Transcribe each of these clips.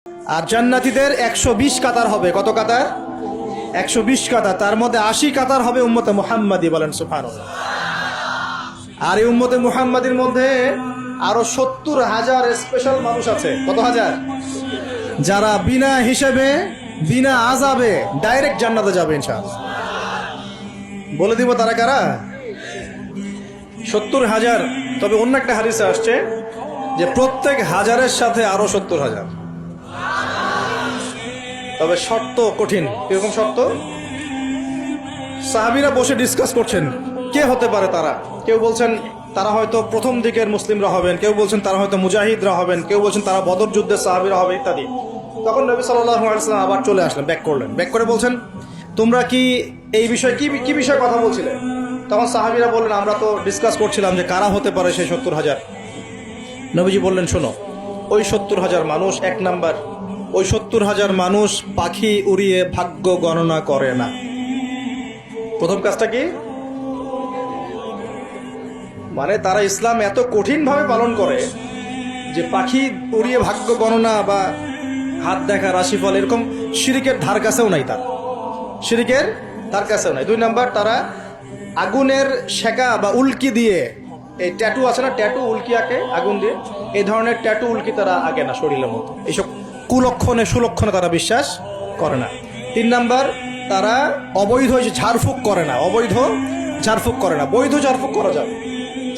আর জান্নাতীদের 120 কাতার হবে। কত কাতার? 120 কাতার। তার মধ্যে 80 কাতার হবে উম্মতে মুহাম্মাদি, বলেন সুবহানাল্লাহ। আর এই উম্মতে মুহাম্মাদির মধ্যে আরো 70,000 স্পেশাল মানুষ আছে। কত হাজার? যারা বিনা হিসেবে বিনা আযাবে ডাইরেক্ট জান্নাতে যাবে ইনশাআল্লাহ। বলে দিব তারা কারা? 70,000। তবে অন্য একটা হাদিসে আসছে যে প্রত্যেক হাজারের সাথে আরো 70,000। তবে শর্ত কঠিন। কিরকম শর্ত? সাহাবীরা বসে ডিসকাস করছেন কে হতে পারে তারা। কেউ বলছেন তারা হয়তো প্রথম দিকের মুসলিমরা হবেন, কেউ বলছেন তারা হয়তো মুজাহিদরা হবেন, কেউ বলছেন তারা বদর যুদ্ধের সাহাবীরা হবে ইত্যাদি। তখন নবী সাল্লাল্লাহু আলাইহি ওয়াসাল্লাম আবার চলে আসলেন, ব্যাক করলেন। ব্যাক করে বলছেন তোমরা কি এই বিষয়ে কি বিষয়ে কথা বলছিলে? তখন সাহাবীরা বললেন আমরা তো ডিসকাস করছিলাম যে কারা হতে পারে সেই 70,000। নবীজি বললেন শোনো, ওই 70,000 মানুষ, এক নাম্বার, ওই 70,000 মানুষ পাখি উড়িয়ে ভাগ্য গণনা করে না। প্রথম কাজটা কি? মানে তারা ইসলাম এত কঠিন ভাবে পালন করে যে পাখি উড়িয়ে ভাগ্য গণনা বা হাত দেখা, রাশিফল, এরকম শিরিকের ধার কাছেও নাই। তার শিরিকের ধার কাছেও নাই। দুই নাম্বার, তারা আগুনের শেকা বা উল্কি দিয়ে, এই ট্যাটু আছে না, ট্যাটু উল্কি আঁকে আগুন দিয়ে, এই ধরনের ট্যাটু উল্কি তারা আঁকে না শরীরের মতো। এইসব কুলক্ষণে সুলক্ষণে তারা বিশ্বাস করে না। তিন নাম্বার, তারা অবৈধ ঝাড়ফুঁক করে না। অবৈধ ঝাড়ফুঁক করে না। বৈধ ঝাড়ফুঁক করা যাবে,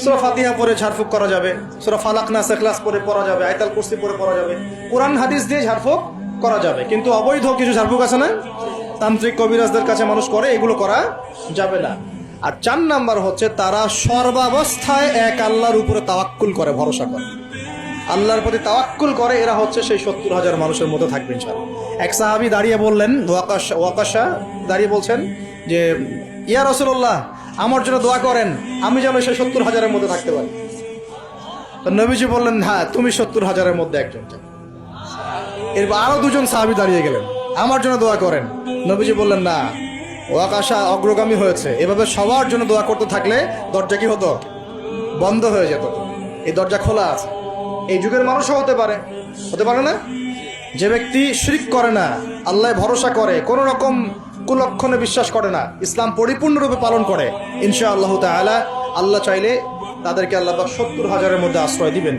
সূরা ফাতিহা পড়ে ঝাড়ফুঁক করা যাবে, সূরা ফালাক নাস ইখলাস পড়ে পড়া যাবে, আয়াতুল কুরসি পড়ে পড়া যাবে, কোরআন হাদিস দিয়ে ঝাড়ফুঁক করা যাবে। কিন্তু অবৈধ কিছু ঝাড়ফুঁক আছে না, তান্ত্রিক কবিরাজদের কাছে মানুষ করে, এগুলো করা যাবে না। আর 4 নাম্বার হচ্ছে তারা সর্বাবস্থায় এক আল্লাহর উপরে তাওয়াক্কুল করে, ভরসা করে, আল্লাহর প্রতি তাওয়াক্কুল করে। এরা হচ্ছে সেই 70,000 মানুষের মধ্যে থাকবে ইনশাআল্লাহ। এক সাহাবী দাঁড়িয়ে বললেন, ওয়াকাশা দাঁড়িয়ে বলছেন যে ইয়া রাসূলুল্লাহ, আমার জন্য দোয়া করেন, আমি যেন সেই 70,000-এর মধ্যে থাকতে পারি। তো নবীজি বললেন হ্যাঁ, তুমি 70,000-এর মধ্যে একজন। এরপর আরো 2জন সাহাবী দাঁড়িয়ে গেলেন, আমার জন্য দোয়া করেন। নবীজি বললেন না, ওয়াকাশা অগ্রগামী হয়েছে। এভাবে সবার জন্য দোয়া করতে থাকলে দরজা কি হতো? বন্ধ হয়ে যেত। এই দরজা খোলা আছে। এই যুগের মানুষও হতে পারে না? যে ব্যক্তি শিরক করে না, আল্লাহ ভরসা করে, কোন রকম কুলক্ষণে বিশ্বাস করে না, ইসলাম পরিপূর্ণরূপে পালন করে, ইনশাআল্লাহ তাআলা আল্লাহ চাইলে তাদেরকে আল্লাহ পাক 70,000-এর মধ্যে আশ্রয় দিবেন,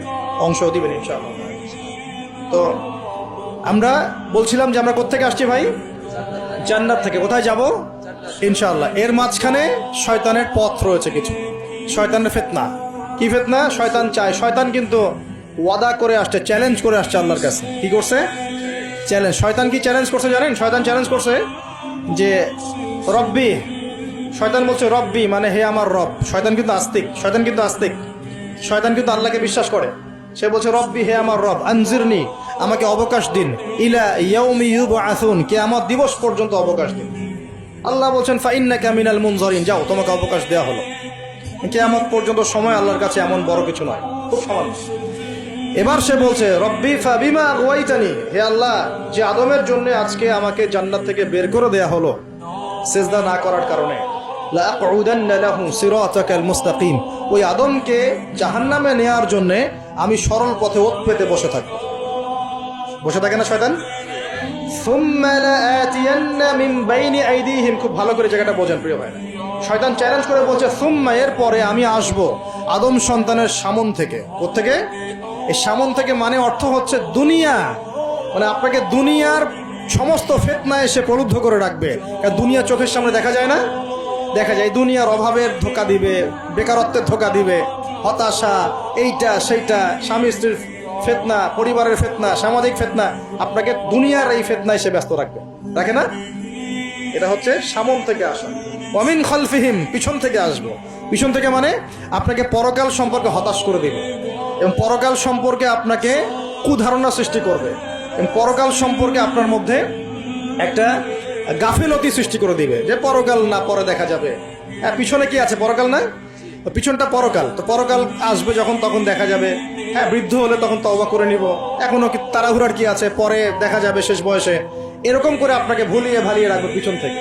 অংশ দিবেন ইনশাআল্লাহ। তো আমরা বলছিলাম যে আমরা কোত্থেকে আসছি ভাই? জান্নাত থেকে। কোথায় যাব? ইনশাআল্লাহ। এর মাঝখানে শয়তানের পথ রয়েছে কিছু, শয়তানের ফিতনা। কি ফিতনা? শয়তান চায়, শয়তান কিন্তু ওয়াদা করে আসছে, চ্যালেঞ্জ করে আসছে আল্লাহর কাছে। কি করছে? চ্যালেঞ্জ। শয়তান কি চ্যালেঞ্জ করছে জানেন? শয়তান চ্যালেঞ্জ করছে যে রব্বি, শয়তান বলছে রব্বি মানে হে আমার রব। শয়তান কিন্তু আস্তিক, শয়তান কিন্তু আল্লাহকে বিশ্বাস করে। সে বলছে রব্বি, হে আমার রব, আনজিরনি, আমাকে অবকাশ দিন, ইলা ইয়াউমি ইউবআসুন, কিয়ামত দিবস পর্যন্ত অবকাশ দিন। আল্লাহ বলছেন ফাইন্নাকা মিনাল মুনজারিন, যাও, তোমাকে অবকাশ দেওয়া হলো। কিয়ামত পর্যন্ত সময় আল্লাহর কাছে এমন বড় কিছু নয়, খুব সামান্য। এবার সে বলছে রব্বি ফাবিমা আগওয়াইতানি, হে আল্লাহ, যে আদমের জন্য আজকে আমাকে জান্নাত থেকে বের করে দেয়া হলো সিজদা না করার কারণে, লা আকুদান্না লাহু সিরাতাকাল মুস্তাকিম, ওই আদমকে জাহান্নামে নেয়ার জন্য আমি সরল পথে ওত পেতে বসে থাকবো। বসে থাকে না শয়তান? সুম্মা লাআতিয়ান্না মিন বাইনি আইদিহিম, খুব ভালো করে জায়গাটা বোঝেন প্রিয় ভাই। শয়তান চ্যালেঞ্জ করে বলছে সুম্মা, এর পরে আমি আসব আদম সন্তানের সামন থেকে। কোত্থেকে? এই সামন থেকে মানে অর্থ হচ্ছে দুনিয়া, মানে আপনাকে দুনিয়ার সমস্ত ফিতনা এসে প্রলুব্ধ করে রাখবে। কারণ দুনিয়া চোখের সামনে দেখা যায় না, দেখা যায় দুনিয়ার অভাবের ধোকা দিবে, বেকারত্বের ধোকা দিবে, হতাশা, এইটা সেইটা, স্বামী স্ত্রীর ফিতনা, পরিবারের ফিতনা, সামাজিক ফিতনা, আপনাকে দুনিয়ার এই ফিতনা এসে ব্যস্ত রাখবে, রাখে না? এটা হচ্ছে সামন থেকে আসা। ওয়ামিন খালফিহিম, পিছন থেকে আসবো। পিছন থেকে মানে আপনাকে পরকাল সম্পর্কে হতাশ করে দিবে, এবং পরকাল সম্পর্কে আপনাকে কুধারণা সৃষ্টি করবে, এবং পরকাল সম্পর্কে আপনার মধ্যে একটা গাফিলতি সৃষ্টি করে দিবে যে পরকাল না, পরে দেখা যাবে। হ্যাঁ, পিছনে কি আছে? পরকাল না? পিছনটা পরকাল। তো পরকাল আসবে যখন, তখন দেখা যাবে। হ্যাঁ, বৃদ্ধ হলে তখন তওবা করে নিব, এখনো কি তাড়াহুড়ার কি আছে, পরে দেখা যাবে শেষ বয়সে। এরকম করে আপনাকে ভুলিয়ে ভালিয়ে রাখবে পিছন থেকে।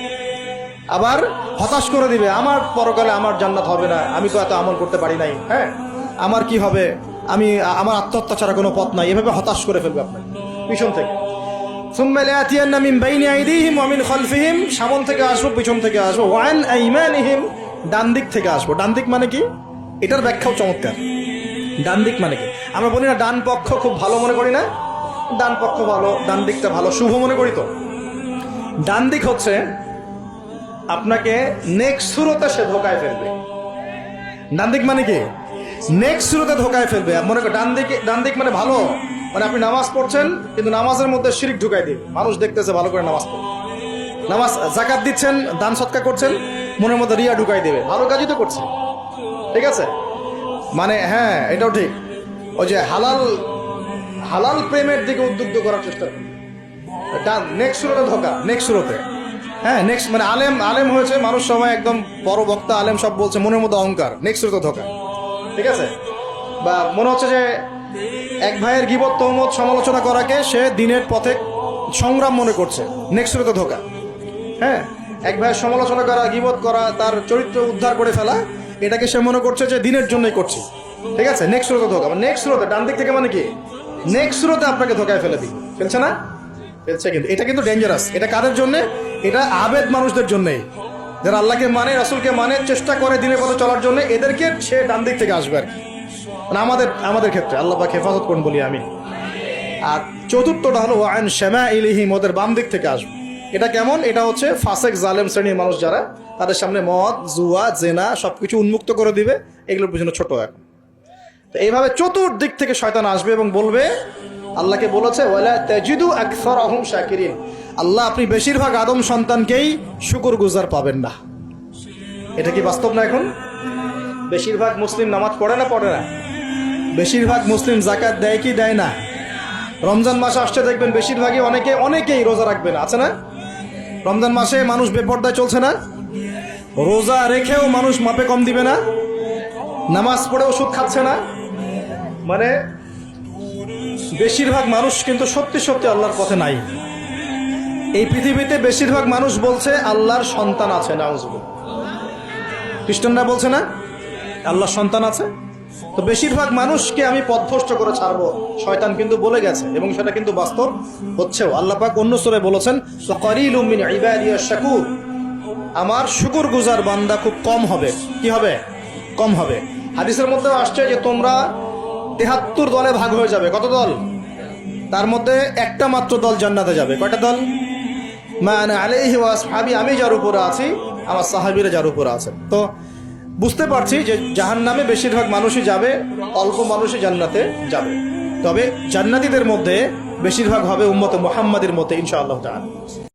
আবার হতাশ করে দিবে, আমার পরকালে আমার জান্নাত হবে না, আমি তো এত আমল করতে পারি নাই, হ্যাঁ, আমার কি হবে, আমার আত্মহত্যা ছাড়া কোনো পথ নাই, এভাবে হতাশ করে ফেলবে আপনাকে পিছন থেকে। সুম্মা লায়াতিয়ান্না মিন বাইনি আইদিহিম ওয়া মিন খালফিহিম, সামন থেকে আসবো, পিছন থেকে আসবো, ওয়া আন আইমানিহিম, ডান দিক থেকে আসবো। ডান দিক মানে কি? এটার ব্যাখ্যাও চমৎকার। ডান দিক মানে কি? আমরা বলি না ডান পক্ষ খুব ভালো মনে করি না? ডান পক্ষ ভালো, ডান দিকটা ভালো, শুভ মনে করি তো। ডান দিক হচ্ছে আপনাকে নেক্সট সুরতে সে ধোকায় ফেলবে। ডান দিক মানে কি? নেক্সট সুরতে ধোকায় ফেলবে। মনে করেন ডান দিক মানে ভালো, মানে আপনি নামাজ পড়ছেন কিন্তু নামাজের মধ্যে শিরক ঢুকাই দিবে। মানুষ দেখতেছে ভালো করে নামাজ পড়ে, নামাজ যাকাত দিচ্ছেন, দান সৎকা করছেন, মনের মধ্যে রিয়া ঢুকাই দেবে। ভালো কাজই তো করছে, ঠিক আছে? মানে হ্যাঁ, এটাও ঠিক। ওই যে হালাল প্রেমের দিকে উদ্বুদ্ধ করার চেষ্টা করে। নেক্সট সুরতে ধোকা, নেক্সট সুরতে। হ্যাঁ, নেক্সট মানে আলেম হয়েছে মানুষ, সবাই একদম বড় বক্তা আলেম সব বলছে, মনের মধ্যে অহংকার, নেক্সট সুরতে ধোকা, ঠিক আছে? বা মনে হচ্ছে যে এক ভাইয়ের গীবত তহমত সমালোচনা করাকে সে দিনের পথে সংগ্রাম মনে করছে, নেক্সট সুরতে ধোকা। হ্যাঁ, এক ভাইয়ের সমালোচনা করা, গীবত করা, তার চরিত্র উদ্ধার করে ফেলা, এটাকে সে মনে করছে যে দিনের জন্যই করছে, ঠিক আছে? নেক্সট সুরতে ধোকা, মানে নেক্সট সুরতে, ডান দিক থেকে মানে কি? নেক্সট সুরতে আপনাকে ধোকায় ফেলে দিই, ফেলছে না? ফেলছে। কিন্তু এটা কিন্তু ডেঞ্জারাস। এটা কাদের জন্য? এটা আবেদ মানুষদের জন্যই, যারা আল্লাহকে মানে, রাসূলকে মানে, চেষ্টা করে দিনের পথে চলার জন্য, এদেরকে সে ডান দিক থেকে আসবে আর কি। মানে আমাদের ক্ষেত্রে আল্লাহ পাক হেফাজত করুন বলি আমি। আর চতুর্থটা হলো ওয়ান শামাইলিহিম, ওদের বাম দিক থেকে আসবে। এটা কেমন? এটা হচ্ছে ফাসেক জালেম শ্রেণীর মানুষ যারা, তাদের সামনে মদ, জুয়া, জেনা সবকিছু উন্মুক্ত করে দিবে, এগুলোর পিছনে ছোট এখন। তো এইভাবে চতুর্দিক থেকে শয়তান আসবে এবং বলবে, আল্লাহকে বলেছে ওয়ালা তাজিদু আকসারাহুম শাকিরিন, আল্লাহ আপনি বেশিরভাগ আদম সন্তানকেই শুকরগুজার পাবেন না। এটা কি বাস্তব না? এখন বেশিরভাগ মুসলিম নামাজ পড়ে না? পড়ে না? বেশিরভাগ মুসলিম যাকাত দেয় কি দেয় না? রমজান মাস আসছে দেখবেন বেশিরভাগই অনেকেই রোজা রাখবে না, আছে না? রমজান মাসে মানুষ বেপরদায় চলছে না? রোজা রেখেও মানুষ মাপে কম দিবে না? নামাজ পড়েও সুদ খাচ্ছে না? মানে বেশিরভাগ মানুষ কিন্তু সত্যি সত্যি আল্লাহর পথে নাই। এই পৃথিবীতে বেশিরভাগ মানুষ বলছে আল্লাহর সন্তান আছে, নাউজুবিল্লাহ। খ্রিস্টানরা বলছে না আল্লাহর সন্তান আছে? তো বেশিরভাগ মানুষকে আমি পথভ্রষ্ট করে ছাড়বো, শয়তান কিন্তু বলে গেছে, এবং সেটা কিন্তু বাস্তব হচ্ছেও। আল্লাহ পাক অন্য সূরায় বলেছেন, ফাকারিলুম মিন ইবাদিয়াশ শাকুর, আমার শুকরগুজার বান্দা খুব কম হবে। কি হবে? কম হবে। হাদিসের মধ্যেও আসছে যে তোমরা ৭৩ দলে ভাগ হয়ে যাবে। কত দল? তার মধ্যে একটা মাত্র দল জান্নাতে যাবে। কয়টা দল? মা আনা আলাইহি ওয়া আসহাবি, আমি যার উপরে আছি, আমার সাহাবীরা যার উপরে আছেন। তো বুঝতে পারছি যে জাহান্নামে বেশিরভাগ মানুষই যাবে, অল্প মানুষই জান্নাতে যাবে। তবে জান্নাতীদের মধ্যে বেশিরভাগ হবে উম্মতে মুহাম্মাদের মধ্যে ইনশাআল্লাহ তাআলা।